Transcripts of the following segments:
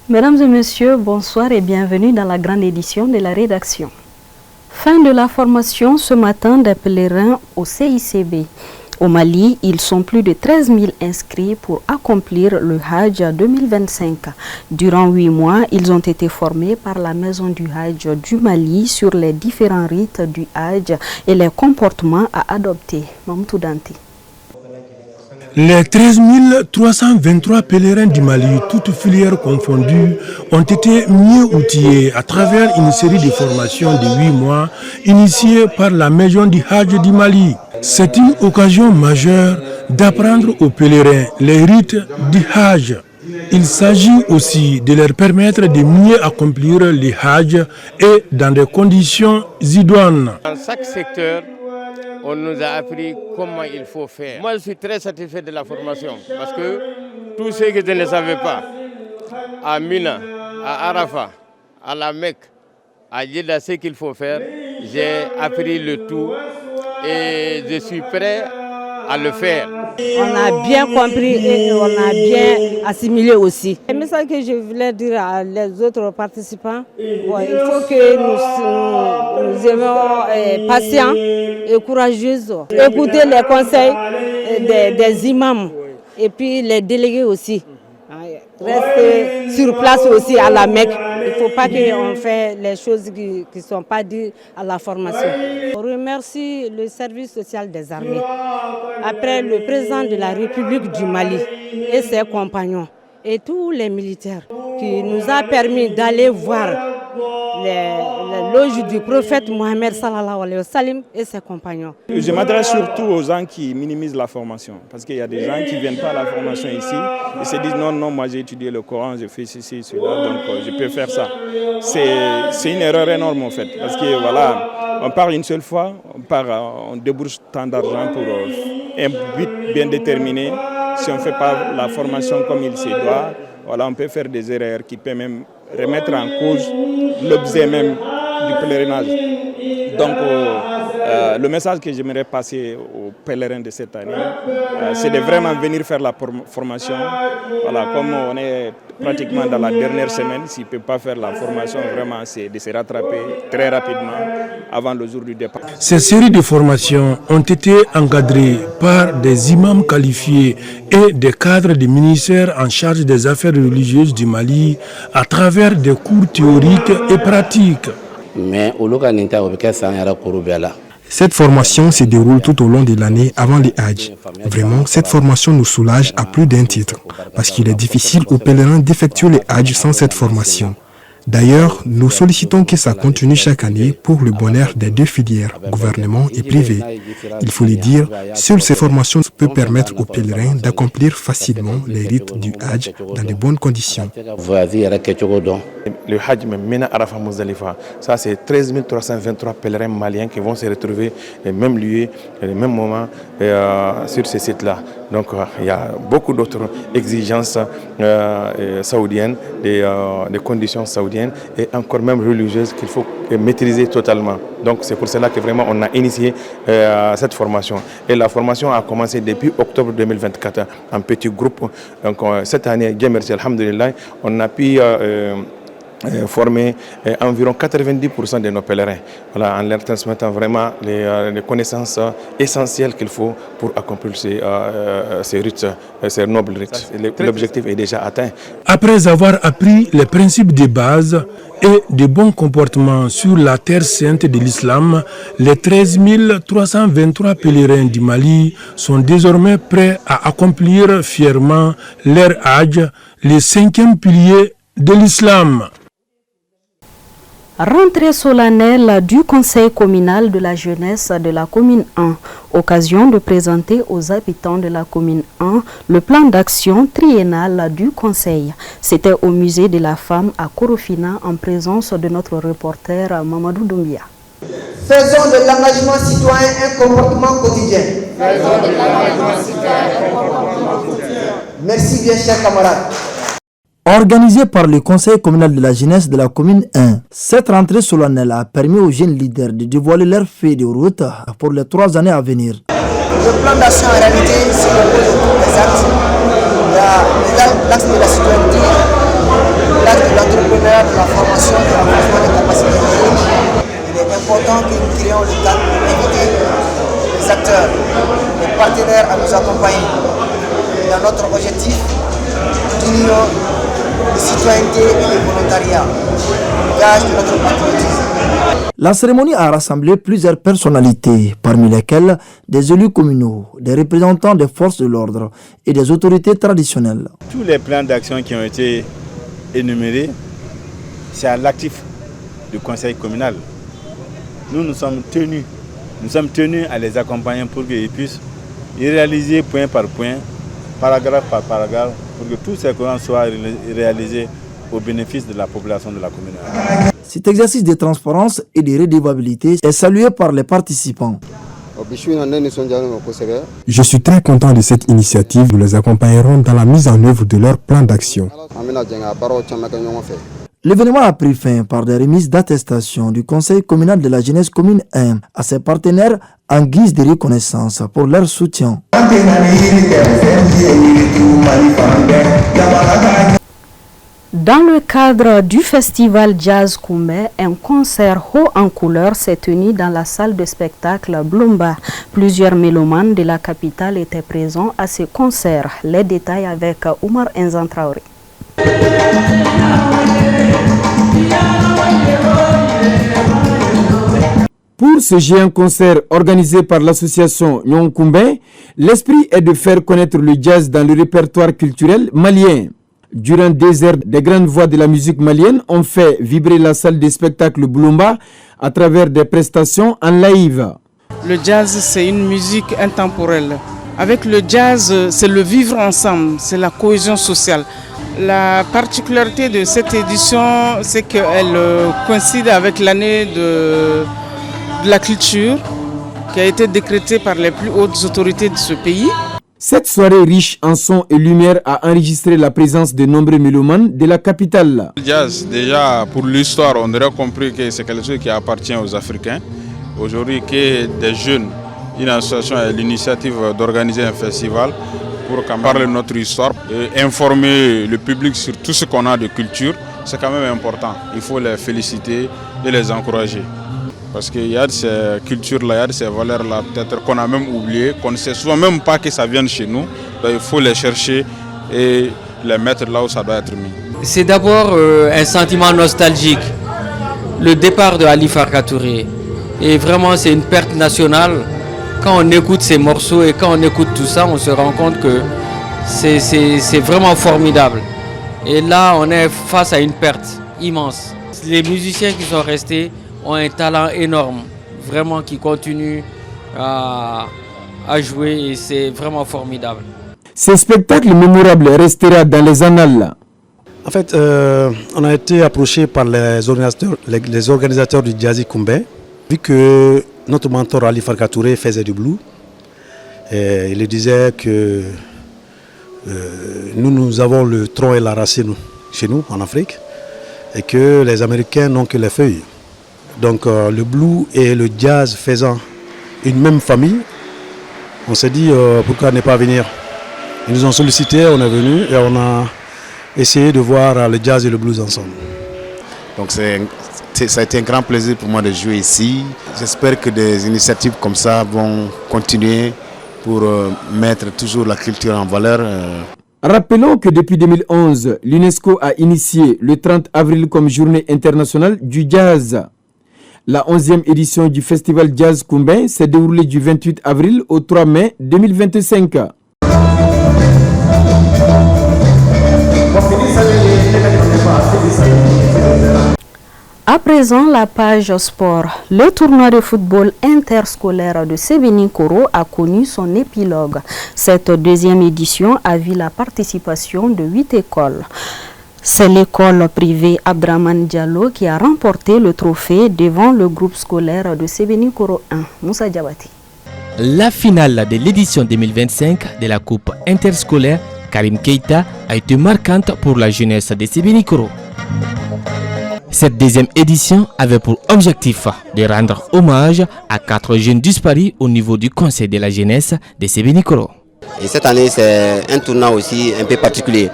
Mesdames et messieurs, bonsoir et bienvenue dans la grande édition de la rédaction. Fin de la formation ce matin des pèlerins au CICB. Au Mali, ils sont plus de 13 000 inscrits pour accomplir le Hajj 2025. Durant 8 mois, ils ont été formés par la Maison du Hajj du Mali sur les différents rites du Hajj et les comportements à adopter. Mamadou Dante. Les 13 323 pèlerins du Mali, toutes filières confondues, ont été mieux outillés à travers une série de formations de 8 mois initiées par la Maison du Hajj du Mali. C'est une occasion majeure d'apprendre aux pèlerins les rites du Hajj. Il s'agit aussi de leur permettre de mieux accomplir le Hajj et dans des conditions idoines. Dans chaque secteur, on nous a appris comment il faut faire. Moi, je suis très satisfait de la formation parce que tout ce que je ne savais pas, à Mina, à Arafat, à la Mecque, à Jeddah, ce qu'il faut faire, j'ai appris le tout et je suis prêt à le faire. On a bien compris et on a bien assimilé aussi. Le message que je voulais dire à les autres participants, il faut que nous soyons patients et courageux. Écouter les conseils des imams et puis les délégués aussi. Rester sur place aussi à la Mecque. Il ne faut pas qu'on fasse les choses qui ne sont pas dites à la formation. On remercie le service social des armées. Après le président de la République du Mali et ses compagnons et tous les militaires qui nous a permis d'aller voir les loges du prophète Mohammed sallallahu alayhi wa sallam et ses compagnons. Je m'adresse surtout aux gens qui minimisent la formation parce qu'il y a des gens qui ne viennent pas à la formation ici et se disent non, moi j'ai étudié le Coran, je fais ceci, cela, donc je peux faire ça. C'est une erreur énorme en fait parce que voilà, on part une seule fois, on débourse tant d'argent pour un but bien déterminé. Si on ne fait pas la formation comme il se doit, voilà, on peut faire des erreurs qui peuvent même remettre en cause l'objet même du pèlerinage. Donc, le message que j'aimerais passer aux pèlerins de cette année, c'est de vraiment venir faire la formation. Voilà, comme on est pratiquement dans la dernière semaine, s'il ne peut pas faire la formation, vraiment, c'est de se rattraper très rapidement avant le jour du départ. Ces séries de formations ont été encadrées par des imams qualifiés et des cadres des ministères en charge des affaires religieuses du Mali à travers des cours théoriques et pratiques. Cette formation se déroule tout au long de l'année avant les Hajj. Vraiment, cette formation nous soulage à plus d'un titre, parce qu'il est difficile aux pèlerins d'effectuer les Hajj sans cette formation. D'ailleurs, nous sollicitons que ça continue chaque année pour le bonheur des deux filières, gouvernement et privé. Il faut le dire, seule ces formations peuvent permettre aux pèlerins d'accomplir facilement les rites du Hajj dans de bonnes conditions. Le Hajj Mina Arafat Muzdalifa, ça c'est 13 323 pèlerins maliens qui vont se retrouver les mêmes lieux, les mêmes moments sur ces sites-là. Donc il y a beaucoup d'autres exigences saoudiennes, des conditions saoudiennes et encore même religieuses qu'il faut maîtriser totalement. Donc c'est pour cela que vraiment on a initié cette formation. Et la formation a commencé depuis octobre 2024 en petit groupe. Donc cette année, Dieu merci, alhamdulillah, on a pu former environ 90% de nos pèlerins, voilà, en leur transmettant vraiment les connaissances essentielles qu'il faut pour accomplir ces rites, ces nobles rites. L'objectif est déjà atteint. Après avoir appris les principes de base et de bons comportements sur la terre sainte de l'islam, les 13 323 pèlerins du Mali sont désormais prêts à accomplir fièrement leur Hajj, le 5e pilier de l'islam. Rentrée solennelle du Conseil communal de la jeunesse de la commune 1. Occasion de présenter aux habitants de la commune 1 le plan d'action triennal du Conseil. C'était au musée de la femme à Korofina en présence de notre reporter Mamadou Doumbia. Faisons de l'engagement citoyen un comportement quotidien. Merci bien chers camarades. Organisée par le Conseil communal de la jeunesse de la commune 1, cette rentrée solennelle a permis aux jeunes leaders de dévoiler leur feuille de route pour les 3 années à venir. Le plan d'action en réalité, c'est le des actes. Il y a l'axe de la citoyenneté, l'acte de l'entrepreneur, de la formation, de l'avancement des capacités des jeunes. Il est important que nous créions le cadre pour inviter les acteurs, les partenaires à nous accompagner dans notre objectif d'union, de citoyenneté et de volontariat, gage de notre patriotisme. La cérémonie a rassemblé plusieurs personnalités, parmi lesquelles des élus communaux, des représentants des forces de l'ordre et des autorités traditionnelles. Tous les plans d'action qui ont été énumérés, c'est à l'actif du conseil communal. Nous sommes tenus à les accompagner pour qu'ils puissent y réaliser point par point, paragraphe par paragraphe, pour que tous ces programmes soient réalisés au bénéfice de la population de la commune. Cet exercice de transparence et de redevabilité est salué par les participants. Je suis très content de cette initiative. Nous les accompagnerons dans la mise en œuvre de leur plan d'action. L'événement a pris fin par des remises d'attestation du Conseil communal de la jeunesse commune 1 à ses partenaires en guise de reconnaissance pour leur soutien. Dans le cadre du festival Jazz Kumbé, un concert haut en couleur s'est tenu dans la salle de spectacle Blumba. Plusieurs mélomanes de la capitale étaient présents à ce concert. Les détails avec Oumar Enzan Traoré. Pour ce géant concert organisé par l'association Nyon Kumbé, l'esprit est de faire connaître le jazz dans le répertoire culturel malien. Durant des heures, des grandes voix de la musique malienne ont fait vibrer la salle de spectacle Blumba à travers des prestations en live. Le jazz, c'est une musique intemporelle. Avec le jazz, c'est le vivre ensemble, c'est la cohésion sociale. La particularité de cette édition, c'est qu'elle coïncide avec l'année de la culture qui a été décrétée par les plus hautes autorités de ce pays. Cette soirée riche en sons et lumière a enregistré la présence de nombreux mélomanes de la capitale. Le jazz, déjà pour l'histoire, on aurait compris que c'est quelque chose qui appartient aux Africains. Aujourd'hui, que des jeunes, une association a l'initiative d'organiser un festival pour parler de notre histoire et informer le public sur tout ce qu'on a de culture, c'est quand même important. Il faut les féliciter et les encourager. Parce qu'il y a de ces cultures-là, il y a de ces valeurs-là, peut-être qu'on a même oublié, qu'on ne sait souvent même pas que ça vienne chez nous. Donc il faut les chercher et les mettre là où ça doit être mis. C'est d'abord un sentiment nostalgique, le départ de Ali Farka Touré. Et vraiment c'est une perte nationale. Quand on écoute ces morceaux et quand on écoute tout ça, on se rend compte que c'est vraiment formidable. Et là, on est face à une perte immense. Les musiciens qui sont restés ont un talent énorme, vraiment qui continue à jouer et c'est vraiment formidable. Ce spectacle mémorable restera dans les annales. En fait, on a été approché par les organisateurs du Jazzy Kumbé, vu que notre mentor Ali Farka Touré faisait du blues. Et il disait que nous avons le tronc et la racine chez nous, en Afrique, et que les Américains n'ont que les feuilles. Donc le blues et le jazz faisant une même famille, on s'est dit pourquoi ne pas venir. Ils nous ont sollicité, on est venu et on a essayé de voir le jazz et le blues ensemble. Donc ça a été un grand plaisir pour moi de jouer ici. J'espère que des initiatives comme ça vont continuer pour mettre toujours la culture en valeur. Rappelons que depuis 2011, l'UNESCO a initié le 30 avril comme journée internationale du jazz. La 11e édition du festival Jazz Kumbé s'est déroulée du 28 avril au 3 mai 2025. À présent, la page sport. Le tournoi de football interscolaire de Sébenikoro a connu son épilogue. Cette deuxième édition a vu la participation de 8 écoles. C'est l'école privée Abdraman Diallo qui a remporté le trophée devant le groupe scolaire de Sébenikoro 1. Moussa Diabati. La finale de l'édition 2025 de la Coupe interscolaire Karim Keita a été marquante pour la jeunesse de Sébenikoro. Cette deuxième édition avait pour objectif de rendre hommage à 4 jeunes disparus au niveau du conseil de la jeunesse de Sébenikoro. Et cette année, c'est un tournoi aussi un peu particulier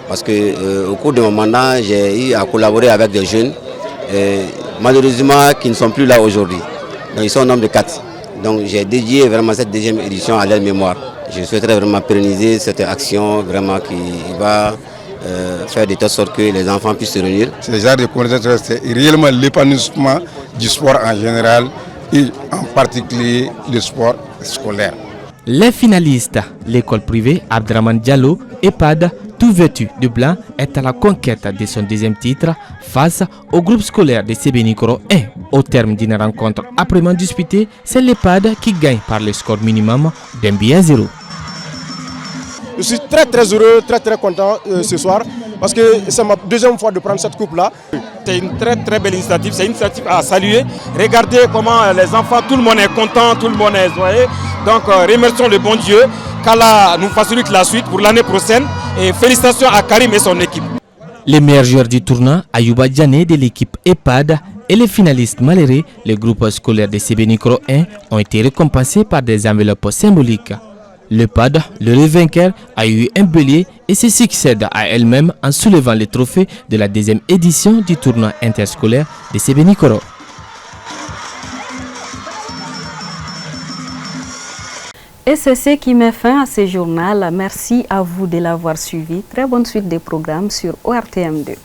Parce que au cours de mon mandat, j'ai eu à collaborer avec des jeunes, malheureusement qui ne sont plus là aujourd'hui. Donc ils sont au nombre de 4. Donc j'ai dédié vraiment cette deuxième édition à leur mémoire. Je souhaiterais vraiment pérenniser cette action vraiment qui va faire de telle sorte que les enfants puissent se réunir. Ce genre de conversation, c'est réellement l'épanouissement du sport en général et en particulier le sport scolaire. Les finalistes, l'école privée Abdraman Diallo, EHPAD, tout vêtu de blanc, est à la conquête de son deuxième titre face au groupe scolaire de Sébenikoro 1. Au terme d'une rencontre âprement disputée, c'est l'EHPAD qui gagne par le score minimum d'un but à 0. Je suis très heureux, très content ce soir parce que c'est ma deuxième fois de prendre cette coupe-là. C'est une très belle initiative, c'est une initiative à saluer. Regardez comment les enfants, tout le monde est content, tout le monde est joyeux. Donc remercions le bon Dieu qu'Allah nous facilite la suite pour l'année prochaine et félicitations à Karim et son équipe. Les meilleurs joueurs du tournoi, Ayouba Diané de l'équipe EHPAD et les finalistes malheureux, le groupe scolaire de Sébenikoro 1, ont été récompensés par des enveloppes symboliques. L'EHPAD, le vainqueur, a eu un bélier et se succède à elle-même en soulevant le trophée de la deuxième édition du tournoi interscolaire de Sébenikoro. Et c'est ce qui met fin à ce journal. Merci à vous de l'avoir suivi. Très bonne suite des programmes sur ORTM2.